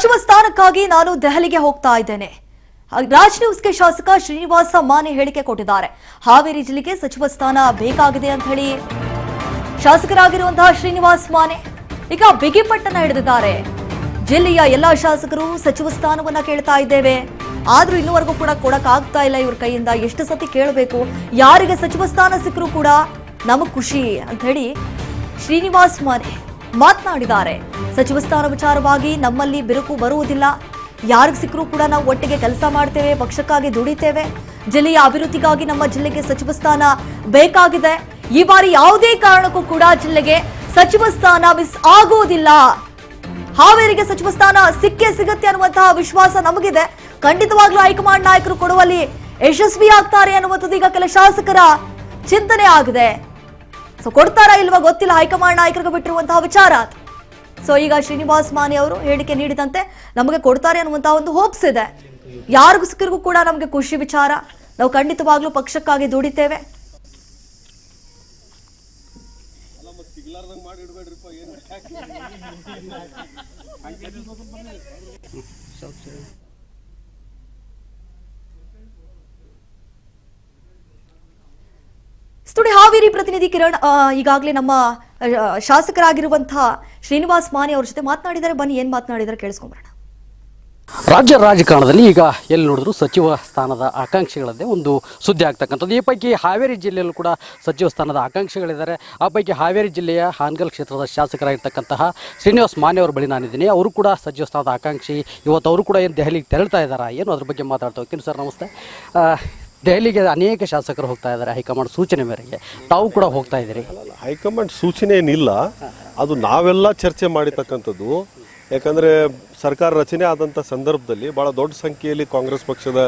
ಸಚಿವ ಸ್ಥಾನಕ್ಕಾಗಿ ನಾನು ದೆಹಲಿಗೆ ಹೋಗ್ತಾ ಇದ್ದೇನೆ. ರಾಜ್ ನ್ಯೂಸ್ಗೆ ಶಾಸಕ ಶ್ರೀನಿವಾಸ ಮಾನೆ ಹೇಳಿಕೆ ಕೊಟ್ಟಿದ್ದಾರೆ. ಹಾವೇರಿ ಜಿಲ್ಲೆಗೆ ಸಚಿವ ಸ್ಥಾನ ಬೇಕಾಗಿದೆ ಅಂತ ಹೇಳಿ ಶಾಸಕರಾಗಿರುವಂತಹ ಶ್ರೀನಿವಾಸ ಮಾನೆ ಈಗ ಬಿಗಿಪಟ್ಟನ್ನ ಹಿಡಿದಿದ್ದಾರೆ. ಜಿಲ್ಲೆಯ ಎಲ್ಲಾ ಶಾಸಕರು ಸಚಿವ ಸ್ಥಾನವನ್ನ ಕೇಳ್ತಾ ಇದ್ದೇವೆ, ಆದ್ರೂ ಇನ್ನುವರೆಗೂ ಕೂಡ ಕೊಡಕ್ಕಾಗ್ತಾ ಇಲ್ಲ ಇವ್ರ ಕೈಯಿಂದ. ಎಷ್ಟು ಸತಿ ಕೇಳಬೇಕು, ಯಾರಿಗೆ ಸಚಿವ ಸ್ಥಾನ ಸಿಕ್ಕರೂ ಕೂಡ ನಮಗ್ ಖುಷಿ ಅಂತ ಹೇಳಿ ಶ್ರೀನಿವಾಸ ಮಾನೆ ಮಾತನಾಡಿದ್ದಾರೆ. ಸಚಿವ ಸ್ಥಾನ ವಿಚಾರವಾಗಿ ನಮ್ಮಲ್ಲಿ ಬಿರುಕು ಬರುವುದಿಲ್ಲ, ಯಾರಿಗೆ ಸಿಕ್ಕರೂ ಕೂಡ ನಾವು ಒಟ್ಟಿಗೆ ಕೆಲಸ ಮಾಡ್ತೇವೆ, ಪಕ್ಷಕ್ಕಾಗಿ ದುಡಿತೇವೆ. ಜಿಲ್ಲೆಯ ಅಭಿವೃದ್ಧಿಗಾಗಿ ನಮ್ಮ ಜಿಲ್ಲೆಗೆ ಸಚಿವ ಸ್ಥಾನ ಬೇಕಾಗಿದೆ. ಈ ಬಾರಿ ಯಾವುದೇ ಕಾರಣಕ್ಕೂ ಕೂಡ ಜಿಲ್ಲೆಗೆ ಸಚಿವ ಸ್ಥಾನ ಮಿಸ್ ಆಗುವುದಿಲ್ಲ. ಹಾವೇರಿಗೆ ಸಚಿವ ಸ್ಥಾನ ಸಿಕ್ಕೇ ಸಿಗುತ್ತೆ ಅನ್ನುವಂತಹ ವಿಶ್ವಾಸ ನಮಗಿದೆ. ಖಂಡಿತವಾಗ್ಲೂ ಹೈಕಮಾಂಡ್ ನಾಯಕರು ಕೊಡುವಲ್ಲಿ ಯಶಸ್ವಿ ಆಗ್ತಾರೆ ಅನ್ನುವಂಥದ್ದು ಈಗ ಕೆಲ ಶಾಸಕರ ಚಿಂತನೆ ಆಗಿದೆ. ಸೊ ಕೊಡ್ತಾರಾ ಇಲ್ವಾ ಗೊತ್ತಿಲ್ಲ, ಹೈಕಮಾಂಡ್ ನಾಯಕರಿಗೆ ಬಿಟ್ಟಿರುವಂತಹ ವಿಚಾರ. ಸೊ ಈಗ ಶ್ರೀನಿವಾಸ ಮಾನೆ ಅವರು ಹೇಳಿಕೆ ನೀಡಿದಂತೆ ನಮಗೆ ಕೊಡ್ತಾರೆ ಅನ್ನುವಂತಹ ಒಂದು ಹೋಪ್ಸ್ ಇದೆ. ಯಾರಿಗೂ ಸಿಕ್ಕರಿಗೂ ಕೂಡ ನಮಗೆ ಖುಷಿ ವಿಚಾರ. ನಾವು ಖಂಡಿತವಾಗ್ಲೂ ಪಕ್ಷಕ್ಕಾಗಿ ದುಡಿತೇವೆ. ಸ್ಟುಡಿಯೋ ಹಾವೇರಿ ಪ್ರತಿನಿಧಿ ಕಿರಣ್ ಈಗಾಗಲೇ ನಮ್ಮ ಶಾಸಕರಾಗಿರುವಂತಹ ಶ್ರೀನಿವಾಸ ಮಾನೆ ಅವ್ರ ಜೊತೆ ಮಾತನಾಡಿದ್ದಾರೆ. ಬನ್ನಿ ಏನ್ ಮಾತನಾಡಿದ್ದಾರೆ ಕೇಳಿಸ್ಕೊಂಬರೋಣ. ರಾಜ್ಯ ರಾಜಕಾರಣದಲ್ಲಿ ಈಗ ಎಲ್ಲಿ ನೋಡಿದ್ರು ಸಚಿವ ಸ್ಥಾನದ ಆಕಾಂಕ್ಷಿಗಳದ್ದೇ ಒಂದು ಸುದ್ದಿ ಆಗ್ತಕ್ಕಂಥದ್ದು. ಈ ಪೈಕಿ ಹಾವೇರಿ ಜಿಲ್ಲೆಯಲ್ಲೂ ಕೂಡ ಸಚಿವ ಸ್ಥಾನದ ಆಕಾಂಕ್ಷಿಗಳಿದ್ದಾರೆ. ಆ ಪೈಕಿ ಹಾವೇರಿ ಜಿಲ್ಲೆಯ ಹಾನಗಲ್ ಕ್ಷೇತ್ರದ ಶಾಸಕರಾಗಿರ್ತಕ್ಕಂತಹ ಶ್ರೀನಿವಾಸ ಮಾನೆ ಅವರ ಬಳಿ ನಾನಿದ್ದೀನಿ. ಅವರು ಕೂಡ ಸಚಿವ ಸ್ಥಾನದ ಆಕಾಂಕ್ಷಿ. ಇವತ್ತು ಅವರು ಕೂಡ ಏನು ದೆಹಲಿಗೆ ತೆರಳ್ತಾ ಇದ್ದಾರೆ, ಏನು ಅದ್ರ ಬಗ್ಗೆ ಮಾತಾಡ್ತಾ ಹೋಗ್ತೀನಿ. ಸರ್ ನಮಸ್ತೆ. ದೆಹಲಿಗೆ ಅನೇಕ ಶಾಸಕರು ಹೋಗ್ತಾ ಇದ್ದಾರೆ ಹೈಕಮಾಂಡ್ ಸೂಚನೆ ಮೇರೆಗೆ, ತಾವು ಕೂಡ ಹೋಗ್ತಾ ಇದ್ದೀರಿ. ಹೈಕಮಾಂಡ್ ಸೂಚನೆ ಏನಿಲ್ಲ, ಅದು ನಾವೆಲ್ಲ ಚರ್ಚೆ ಮಾಡಿರ್ತಕ್ಕಂಥದ್ದು. ಯಾಕಂದರೆ ಸರ್ಕಾರ ರಚನೆ ಆದಂಥ ಸಂದರ್ಭದಲ್ಲಿ ಭಾಳ ದೊಡ್ಡ ಸಂಖ್ಯೆಯಲ್ಲಿ ಕಾಂಗ್ರೆಸ್ ಪಕ್ಷದ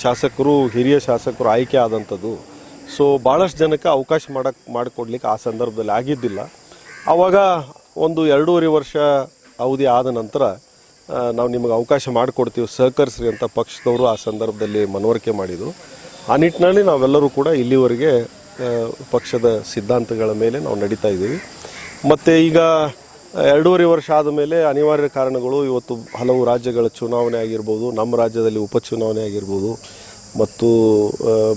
ಶಾಸಕರು, ಹಿರಿಯ ಶಾಸಕರು ಆಯ್ಕೆ ಆದಂಥದ್ದು. ಸೊ ಭಾಳಷ್ಟು ಜನಕ್ಕೆ ಅವಕಾಶ ಮಾಡಿಕೊಡ್ಲಿಕ್ಕೆ ಆ ಸಂದರ್ಭದಲ್ಲಿ ಆಗಿದ್ದಿಲ್ಲ. ಆವಾಗ ಒಂದು 2.5 ವರ್ಷ ಅವಧಿ ಆದ ನಂತರ ನಾವು ನಿಮಗೆ ಅವಕಾಶ ಮಾಡಿಕೊಡ್ತೀವಿ, ಸಹಕರಿಸ್ರಿ ಅಂತ ಪಕ್ಷದವರು ಆ ಸಂದರ್ಭದಲ್ಲಿ ಮನವರಿಕೆ ಮಾಡಿದರು. ಆ ನಿಟ್ಟಿನಲ್ಲಿ ನಾವೆಲ್ಲರೂ ಕೂಡ ಇಲ್ಲಿವರೆಗೆ ಪಕ್ಷದ ಸಿದ್ಧಾಂತಗಳ ಮೇಲೆ ನಾವು ನಡೀತಾ ಇದ್ದೀವಿ. ಮತ್ತು ಈಗ 2.5 ವರ್ಷ ಆದ ಮೇಲೆ ಅನಿವಾರ್ಯ ಕಾರಣಗಳು, ಇವತ್ತು ಹಲವು ರಾಜ್ಯಗಳ ಚುನಾವಣೆ ಆಗಿರ್ಬೋದು, ನಮ್ಮ ರಾಜ್ಯದಲ್ಲಿ ಉಪಚುನಾವಣೆ ಆಗಿರ್ಬೋದು, ಮತ್ತು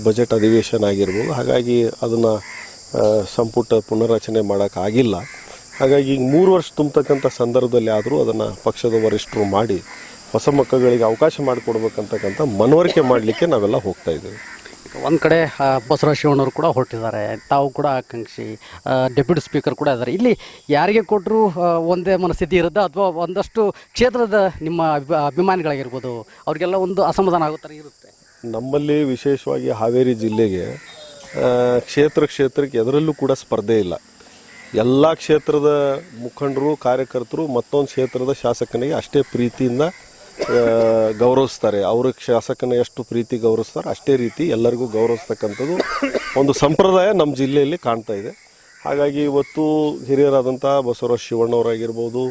ಬಜೆಟ್ ಅಧಿವೇಶನ ಆಗಿರ್ಬೋದು. ಹಾಗಾಗಿ ಅದನ್ನು ಸಂಪುಟ ಪುನರ್ರಚನೆ ಮಾಡೋಕ್ಕಾಗಿಲ್ಲ. ಹಾಗಾಗಿ ಈಗ 3 ವರ್ಷ ತುಂಬತಕ್ಕಂಥ ಸಂದರ್ಭದಲ್ಲಿ ಆದರೂ ಅದನ್ನು ಪಕ್ಷದ ವರಿಷ್ಠರು ಮಾಡಿ ಹೊಸ ಮಕ್ಕಳಿಗೆ ಅವಕಾಶ ಮಾಡಿಕೊಡ್ಬೇಕಂತಕ್ಕಂಥ ಮನವರಿಕೆ ಮಾಡಲಿಕ್ಕೆ ನಾವೆಲ್ಲ ಹೋಗ್ತಾ ಇದ್ದೀವಿ. ಒಂದು ಕಡೆ ಬಸವರಾಜ ಶಿವಣ್ಣವರು ಕೂಡ ಹೊರಟಿದ್ದಾರೆ, ತಾವು ಕೂಡ ಆಕಾಂಕ್ಷಿ, ಡೆಪ್ಯೂಟಿ ಸ್ಪೀಕರ್ ಕೂಡ ಇದ್ದಾರೆ. ಇಲ್ಲಿ ಯಾರಿಗೆ ಕೊಟ್ಟರು ಒಂದೇ ಮನಸ್ಥಿತಿ ಇರುತ್ತೆ, ಅಥವಾ ಒಂದಷ್ಟು ಕ್ಷೇತ್ರದ ನಿಮ್ಮ ಅಭಿಮಾನಿಗಳಾಗಿರ್ಬೋದು ಅವ್ರಿಗೆಲ್ಲ ಒಂದು ಅಸಮಾಧಾನ ಆಗೋ ಥರ ಇರುತ್ತೆ. ನಮ್ಮಲ್ಲಿ ವಿಶೇಷವಾಗಿ ಹಾವೇರಿ ಜಿಲ್ಲೆಗೆ ಕ್ಷೇತ್ರಕ್ಕೆ ಎದರಲ್ಲೂ ಕೂಡ ಸ್ಪರ್ಧೆ ಇಲ್ಲ. ಎಲ್ಲ ಕ್ಷೇತ್ರದ ಮುಖಂಡರು, ಕಾರ್ಯಕರ್ತರು ಮತ್ತೊಂದು ಕ್ಷೇತ್ರದ ಶಾಸಕನಿಗೆ ಅಷ್ಟೇ ಪ್ರೀತಿಯಿಂದ ಗೌರವಿಸ್ತಾರೆ. ಅವ್ರ ಶಾಸಕನ ಎಷ್ಟು ಪ್ರೀತಿ ಗೌರವಿಸ್ತಾರೆ ಅಷ್ಟೇ ರೀತಿ ಎಲ್ಲರಿಗೂ ಗೌರವಿಸ್ತಕ್ಕಂಥದ್ದು ಒಂದು ಸಂಪ್ರದಾಯ ನಮ್ಮ ಜಿಲ್ಲೆಯಲ್ಲಿ ಕಾಣ್ತಾ ಇದೆ. ಹಾಗಾಗಿ ಇವತ್ತು ಹಿರಿಯರಾದಂಥ ಬಸವರಾಜ ಶಿವಣ್ಣವರಾಗಿರ್ಬೋದು,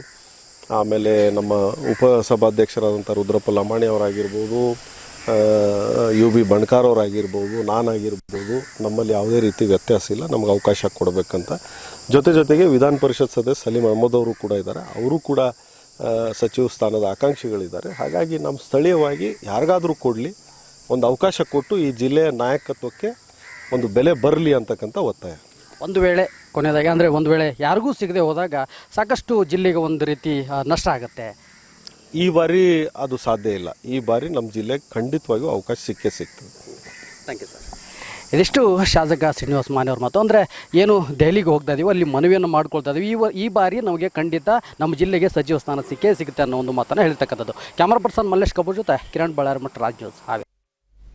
ಆಮೇಲೆ ನಮ್ಮ ಉಪಸಭಾಧ್ಯಕ್ಷರಾದಂಥ ರುದ್ರಪ್ಪ ಲಮಾಣಿ ಅವರಾಗಿರ್ಬೋದು, UB ಬಣಕಾರ್ ಅವರಾಗಿರ್ಬೋದು, ನಾನಾಗಿರ್ಬೋದು, ನಮ್ಮಲ್ಲಿ ಯಾವುದೇ ರೀತಿ ವ್ಯತ್ಯಾಸ ಇಲ್ಲ. ನಮ್ಗೆ ಅವಕಾಶ ಕೊಡಬೇಕಂತ. ಜೊತೆಗೆ ವಿಧಾನ ಪರಿಷತ್ ಸದಸ್ಯ ಸಲೀಂ ಅಹಮದ್ ಅವರು ಕೂಡ ಇದ್ದಾರೆ. ಅವರು ಕೂಡ ಸಚಿವ ಸ್ಥಾನದ ಆಕಾಂಕ್ಷಿಗಳಿದ್ದಾರೆ. ಹಾಗಾಗಿ ನಮ್ಮ ಸ್ಥಳೀಯವಾಗಿ ಯಾರಿಗಾದರೂ ಕೊಡಲಿ, ಒಂದು ಅವಕಾಶ ಕೊಟ್ಟು ಈ ಜಿಲ್ಲೆಯ ನಾಯಕತ್ವಕ್ಕೆ ಒಂದು ಬೆಲೆ ಬರಲಿ ಅಂತಕ್ಕಂಥ ಒತ್ತಾಯ. ಒಂದು ವೇಳೆ ಕೊನೆಯದಾಗಿ ಅಂದರೆ ಒಂದು ವೇಳೆ ಯಾರಿಗೂ ಸಿಗದೆ ಹೋದಾಗ ಸಾಕಷ್ಟು ಜಿಲ್ಲೆಗೆ ಒಂದು ರೀತಿ ನಷ್ಟ ಆಗುತ್ತೆ. ಈ ಬಾರಿ ಅದು ಸಾಧ್ಯ ಇಲ್ಲ. ಈ ಬಾರಿ ನಮ್ಮ ಜಿಲ್ಲೆಗೆ ಖಂಡಿತವಾಗಿಯೂ ಅವಕಾಶ ಸಿಕ್ಕೇ ಸಿಗ್ತದೆ. Thank you sir. ಇದಿಷ್ಟು ಶಾಸಕ ಶ್ರೀನಿವಾಸ ಮಾನೆ ಅವ್ರ ಮಾತು. ಅಂದರೆ ಏನು ದೆಹಲಿಗೆ ಹೋಗ್ತಾ ಇದೀವಿ, ಅಲ್ಲಿ ಮನವಿಯನ್ನು ಮಾಡ್ಕೊಳ್ತಾ ಇದ್ದೀವಿ. ಈ ಬಾರಿ ನಮಗೆ ಖಂಡಿತ ನಮ್ಮ ಜಿಲ್ಲೆಗೆ ಸಚಿವ ಸ್ಥಾನ ಸಿಕ್ಕೇ ಸಿಗುತ್ತೆ ಅನ್ನೋ ಒಂದು ಮಾತನ್ನು ಹೇಳ್ತಕ್ಕಂಥದ್ದು. ಕ್ಯಾಮರಾ ಪರ್ಸನ್ ಮಲ್ಲೇಶ್ ಕಪೂರ್ ಜೊತೆ ಕಿರಣ್ ಬಳ್ಳಾರಿ ಮಠ, ರಾಜ್ ನ್ಯೂಸ್ ಹಾವೇರಿ.